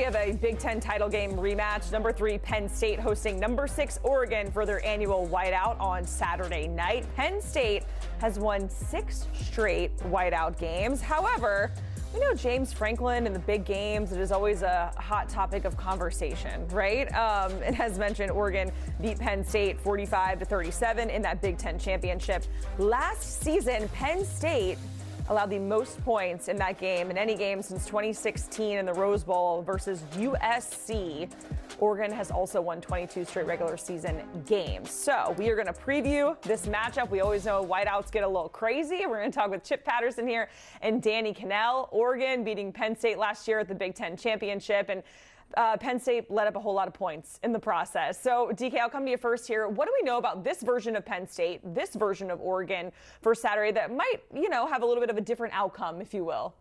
have a Big Ten title game rematch. Number 3 Penn State hosting number 6 Oregon for their annual whiteout on Saturday night. Penn State has won 6 straight whiteout games. However, we know James Franklin in the big games, it is always a hot topic of conversation, right? And as mentioned, Oregon beat Penn State 45-37 in that Big Ten championship. Last season, Penn State allowed the most points in that game, in any game since 2016 in the Rose Bowl versus USC. Oregon has also won 22 straight regular season games. So we are going to preview this matchup. We always know whiteouts get a little crazy. We're going to talk with Chip Patterson here and Danny Kanell. Oregon beating Penn State last year at the Big Ten championship, and Penn State let up a whole lot of points in the process. So, DK, I'll come to you first here. What do we know about this version of Penn State, this version of Oregon for Saturday that might, have a little bit of a different outcome, if you will?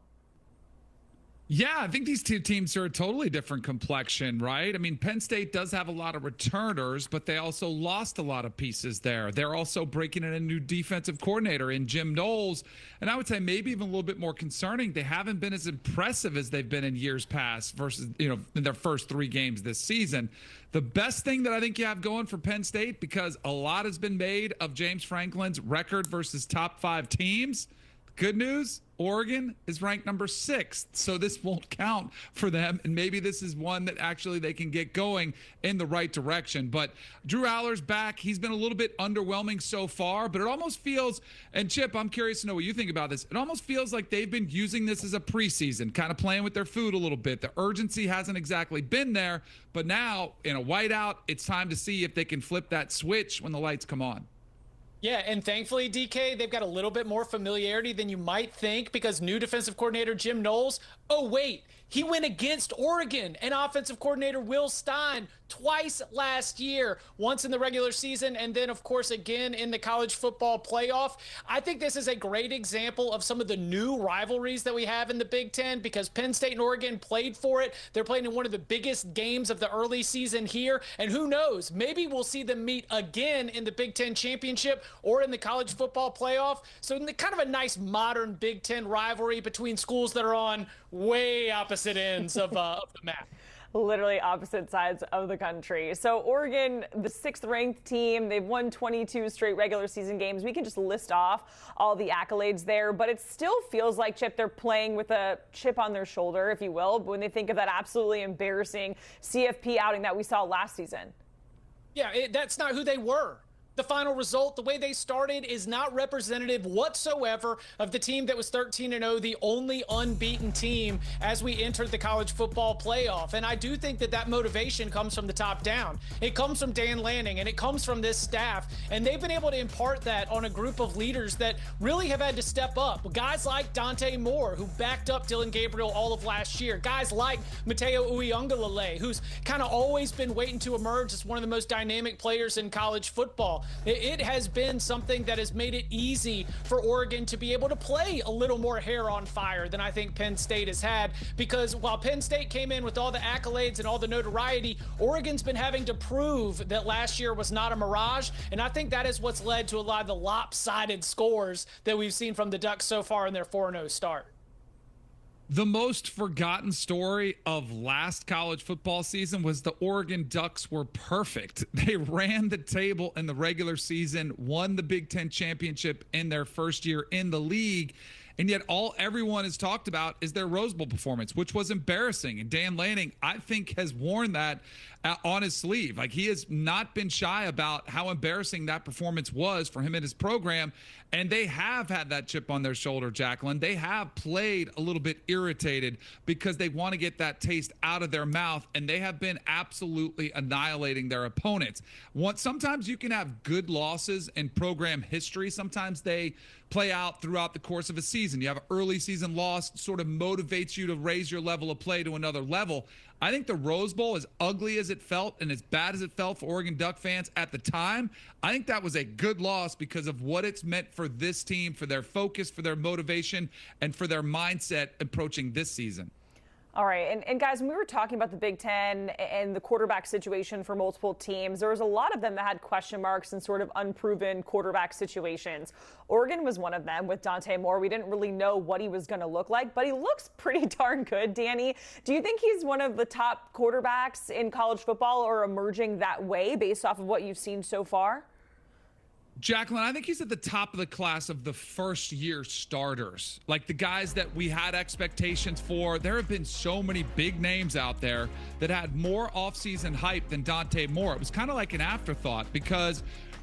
Yeah, I think these two teams are a totally different complexion, right? I mean, Penn State does have a lot of returners, but they also lost a lot of pieces there. They're also breaking in a new defensive coordinator in Jim Knowles. And I would say maybe even a little bit more concerning, they haven't been as impressive as they've been in years past versus, in their first 3 games this season. The best thing that I think you have going for Penn State, because a lot has been made of James Franklin's record versus top 5 teams. Good news, Oregon is ranked number 6, so this won't count for them, and maybe this is one that actually they can get going in the right direction. But Drew Aller's back. He's been a little bit underwhelming so far, but it almost feels, and Chip, I'm curious to know what you think about this, it almost feels like they've been using this as a preseason, kind of playing with their food a little bit. The urgency hasn't exactly been there, but now in a whiteout, it's time to see if they can flip that switch when the lights come on. Yeah, and thankfully, DK, they've got a little bit more familiarity than you might think, because new defensive coordinator Jim Knowles, oh, wait, he went against Oregon and offensive coordinator Will Stein twice last year, once in the regular season and then, of course, again in the college football playoff. I think this is a great example of some of the new rivalries that we have in the Big Ten, because Penn State and Oregon played for it. They're playing in one of the biggest games of the early season here, and who knows, maybe we'll see them meet again in the Big Ten championship or in the college football playoff. So kind of a nice modern Big Ten rivalry between schools that are on way opposite ends of the map. Literally opposite sides of the country. So Oregon, the 6th ranked team, they've won 22 straight regular season games. We can just list off all the accolades there, but it still feels like, Chip, they're playing with a chip on their shoulder, if you will, when they think of that absolutely embarrassing CFP outing that we saw last season. Yeah, that's not who they were. The final result, the way they started, is not representative whatsoever of the team that was 13-0, the only unbeaten team as we entered the college football playoff. And I do think that motivation comes from the top down. It comes from Dan Lanning, and it comes from this staff. And they've been able to impart that on a group of leaders that really have had to step up. Guys like Dante Moore, who backed up Dylan Gabriel all of last year. Guys like Mateo Uiagalelei, who's kind of always been waiting to emerge as one of the most dynamic players in college football. It has been something that has made it easy for Oregon to be able to play a little more hair on fire than I think Penn State has had, because while Penn State came in with all the accolades and all the notoriety, Oregon's been having to prove that last year was not a mirage, and I think that is what's led to a lot of the lopsided scores that we've seen from the Ducks so far in their 4-0 start. The most forgotten story of last college football season was the Oregon Ducks were perfect. They ran the table in the regular season, won the Big Ten championship in their first year in the league, and yet all everyone has talked about is their Rose Bowl performance, which was embarrassing. And Dan Lanning, I think, has worn that on his sleeve. Like, he has not been shy about how embarrassing that performance was for him and his program. And they have had that chip on their shoulder, Jacqueline. They have played a little bit irritated because they want to get that taste out of their mouth, and they have been absolutely annihilating their opponents. Sometimes you can have good losses in program history. Sometimes they play out throughout the course of a season. You have an early season loss, sort of motivates you to raise your level of play to another level. I think the Rose Bowl, as ugly as it felt and as bad as it felt for Oregon Duck fans at the time, I think that was a good loss because of what it's meant for this team, for their focus, for their motivation, and for their mindset approaching this season. All right. And guys, when we were talking about the Big Ten and the quarterback situation for multiple teams, there was a lot of them that had question marks and sort of unproven quarterback situations. Oregon was one of them with Dante Moore. We didn't really know what he was going to look like, but he looks pretty darn good. Danny, do you think he's one of the top quarterbacks in college football or emerging that way based off of what you've seen so far? Jacqueline, I think he's at the top of the class of the first-year starters, like the guys that we had expectations for. There have been so many big names out there that had more offseason hype than Dante Moore. It was kind of like an afterthought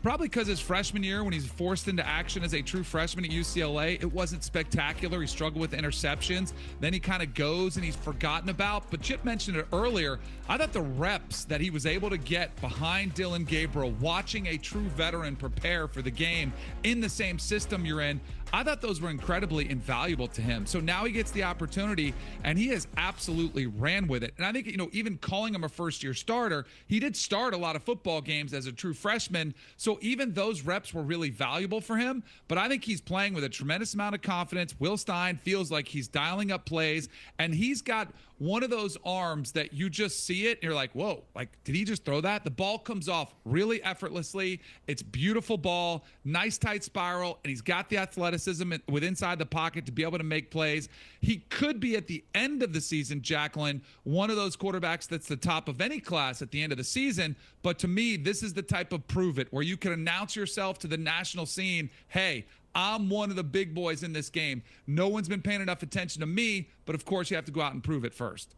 probably because his freshman year, when he's forced into action as a true freshman at UCLA, it wasn't spectacular. He struggled with interceptions. Then he kind of goes and he's forgotten about. But Chip mentioned it earlier. I thought the reps that he was able to get behind Dylan Gabriel, watching a true veteran prepare for the game in the same system you're in, I thought those were incredibly invaluable to him. So now he gets the opportunity, and he has absolutely ran with it. And I think, even calling him a first-year starter, he did start a lot of football games as a true freshman. So even those reps were really valuable for him. But I think he's playing with a tremendous amount of confidence. Will Stein feels like he's dialing up plays, and he's got one of those arms that you just see it and you're like, whoa, like, did he just throw that? The ball comes off really effortlessly. It's beautiful ball, nice tight spiral, and he's got the athleticism with inside the pocket to be able to make plays. He could be at the end of the season, Jacqueline, one of those quarterbacks that's the top of any class at the end of the season. But to me, this is the type of prove it where you can announce yourself to the national scene, hey, I'm one of the big boys in this game. No one's been paying enough attention to me, but of course you have to go out and prove it first.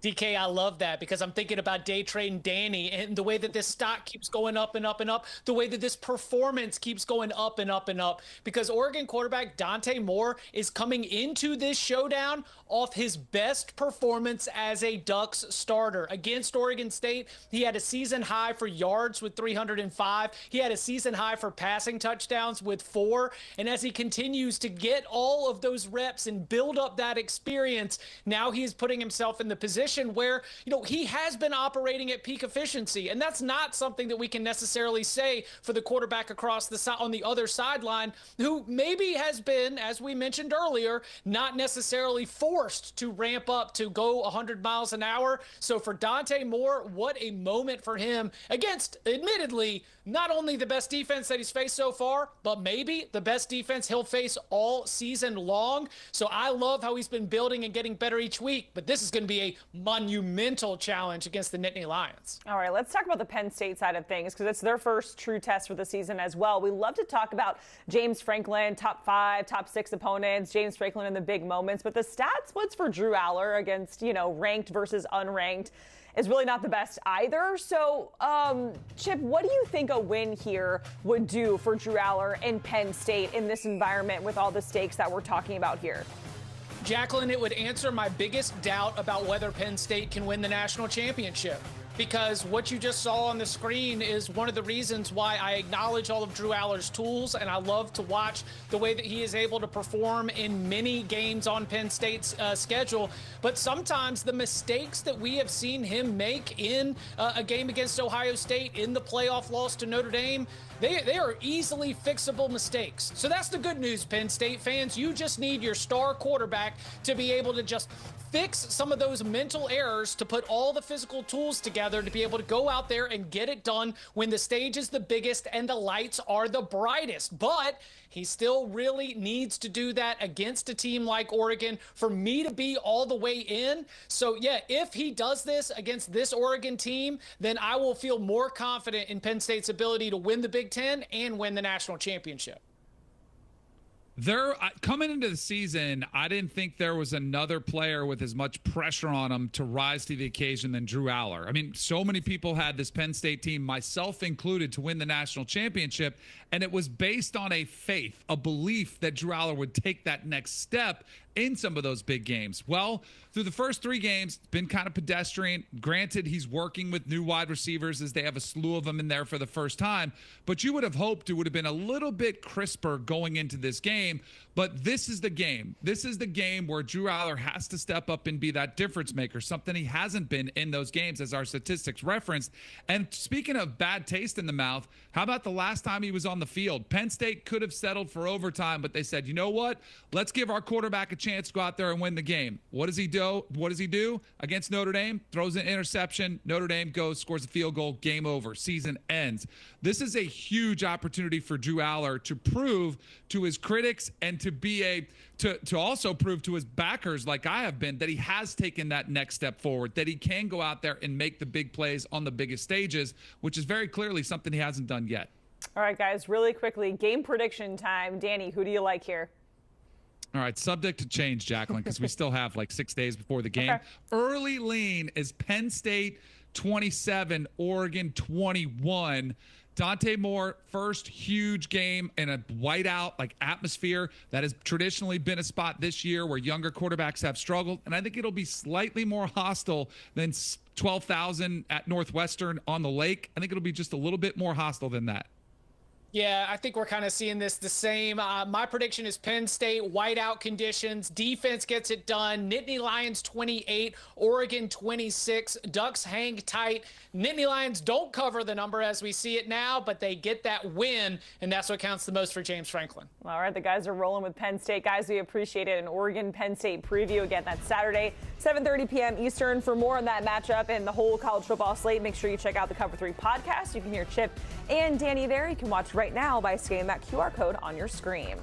DK, I love that because I'm thinking about day trading Danny and the way that this stock keeps going up and up and up, the way that this performance keeps going up and up and up, because Oregon quarterback Dante Moore is coming into this showdown off his best performance as a Ducks starter. Against Oregon State, he had a season high for yards with 305. He had a season high for passing touchdowns with 4. And as he continues to get all of those reps and build up that experience, now he is putting himself in the position where, he has been operating at peak efficiency. And that's not something that we can necessarily say for the quarterback across the side on the other sideline, who maybe has been, as we mentioned earlier, not necessarily forced to ramp up to go 100 miles an hour. So for Dante Moore, what a moment for him against, admittedly, not only the best defense that he's faced so far, but maybe the best defense he'll face all season long. So I love how he's been building and getting better each week, but this is going to be a monumental challenge against the Nittany Lions. All right, let's talk about the Penn State side of things because it's their first true test for the season as well. We love to talk about James Franklin, top 5, top 6 opponents, James Franklin in the big moments, but the stat splits for Drew Aller against, ranked versus unranked is really not the best either. So, Chip, what do you think a win here would do for Drew Aller and Penn State in this environment with all the stakes that we're talking about here? Jacqueline, it would answer my biggest doubt about whether Penn State can win the national championship. Because what you just saw on the screen is one of the reasons why I acknowledge all of Drew Aller's tools, and I love to watch the way that he is able to perform in many games on Penn State's schedule. But sometimes the mistakes that we have seen him make in a game against Ohio State, in the playoff loss to Notre Dame, they are easily fixable mistakes. So that's the good news, Penn State fans. You just need your star quarterback to be able to just fix some of those mental errors, to put all the physical tools together to be able to go out there and get it done when the stage is the biggest and the lights are the brightest. But he still really needs to do that against a team like Oregon for me to be all the way in. So, yeah, if he does this against this Oregon team, then I will feel more confident in Penn State's ability to win the Big Ten and win the national championship. Coming into the season, I didn't think there was another player with as much pressure on him to rise to the occasion than Drew Aller. I mean, so many people had this Penn State team, myself included, to win the national championship, and it was based on a faith, a belief that Drew Aller would take that next step in some of those big games. Well, through the first 3 games, it's been kind of pedestrian. Granted, he's working with new wide receivers as they have a slew of them in there for the first time, but you would have hoped it would have been a little bit crisper going into this game. game. But this is the game. This is the game where Drew Aller has to step up and be that difference maker, something he hasn't been in those games, as our statistics referenced. And speaking of bad taste in the mouth, how about the last time he was on the field? Penn State could have settled for overtime, but they said, you know what? Let's give our quarterback a chance to go out there and win the game. What does he do? What does he do against Notre Dame? Throws an interception. Notre Dame goes, scores a field goal. Game over. Season ends. This is a huge opportunity for Drew Aller to prove to his critics and to also prove to his backers, like I have been, that he has taken that next step forward, that he can go out there and make the big plays on the biggest stages, which is very clearly something he hasn't done yet. All right, guys, really quickly, game prediction time. Danny, who do you like here? All right, subject to change, Jacqueline, because we still have like 6 days before the game. Okay. Early lean is Penn State 27, Oregon 21. Dante Moore, first huge game in a whiteout like atmosphere. That has traditionally been a spot this year where younger quarterbacks have struggled. And I think it'll be slightly more hostile than 12,000 at Northwestern on the lake. I think it'll be just a little bit more hostile than that. Yeah, I think we're kind of seeing this the same. My prediction is Penn State, whiteout conditions, defense gets it done. Nittany Lions 28, Oregon 26. Ducks hang tight. Nittany Lions don't cover the number as we see it now, but they get that win, and that's what counts the most for James Franklin. All right, the guys are rolling with Penn State. Guys, we appreciate it. An Oregon-Penn State preview again. That's Saturday, 7:30 p.m. Eastern. For more on that matchup and the whole college football slate, make sure you check out the Cover 3 podcast. You can hear Chip and Danny there. You can watch right now by scanning that QR code on your screen.